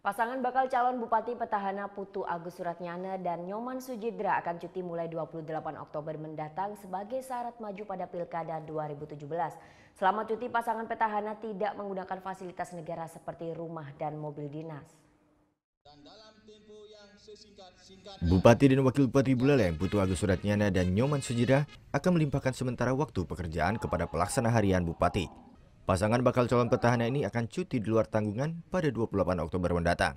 Pasangan bakal calon Bupati Petahana Putu Agus Suratnyana dan Nyoman Sujidra akan cuti mulai 28 Oktober mendatang sebagai syarat maju pada Pilkada 2017. Selama cuti, pasangan petahana tidak menggunakan fasilitas negara seperti rumah dan mobil dinas. Bupati dan Wakil Bupati Buleleng Putu Agus Suratnyana dan Nyoman Sujidra akan melimpahkan sementara waktu pekerjaan kepada pelaksana harian Bupati. Pasangan bakal calon petahana ini akan cuti di luar tanggungan pada 28 Oktober mendatang.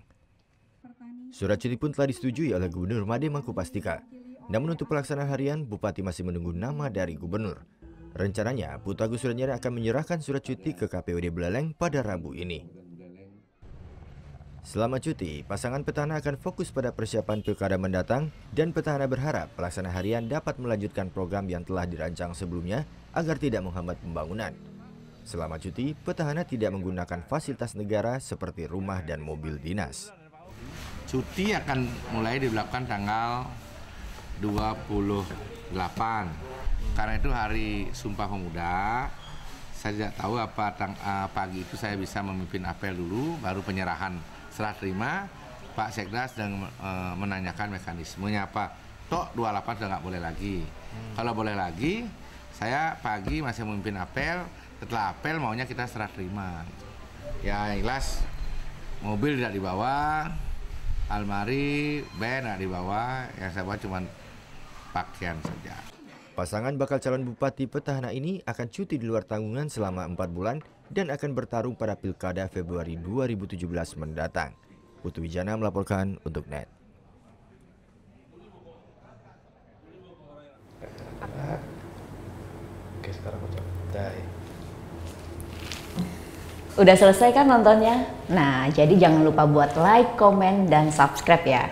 Surat cuti pun telah disetujui oleh Gubernur Made Mangkupastika. Namun untuk pelaksanaan harian, Bupati masih menunggu nama dari Gubernur. Rencananya, Putu Agus Suratnyana akan menyerahkan surat cuti ke KPUD Buleleng pada Rabu ini. Selama cuti, pasangan petahana akan fokus pada persiapan pilkada mendatang dan petahana berharap pelaksana harian dapat melanjutkan program yang telah dirancang sebelumnya agar tidak menghambat pembangunan. Selama cuti, petahana tidak menggunakan fasilitas negara seperti rumah dan mobil dinas. Cuti akan mulai dilakukan tanggal 28. Karena itu hari Sumpah Pemuda. Saya tidak tahu apa pagi itu saya bisa memimpin apel dulu, baru penyerahan serah terima. Pak Sekda sedang menanyakan mekanismenya apa. Tok 28 sudah nggak boleh lagi. Kalau boleh lagi, saya pagi masih memimpin apel. Setelah apel maunya kita serah terima. Ya jelas mobil tidak dibawa, almari, band tidak dibawa, yang saya bawa cuma pakaian saja. Pasangan bakal calon Bupati Petahana ini akan cuti di luar tanggungan selama 4 bulan dan akan bertarung pada Pilkada Februari 2017 mendatang. Putu Wijana melaporkan untuk NET. Oke, sekarang aku coba. Udah selesai kan nontonnya? Nah, jadi jangan lupa buat like, komen, dan subscribe ya.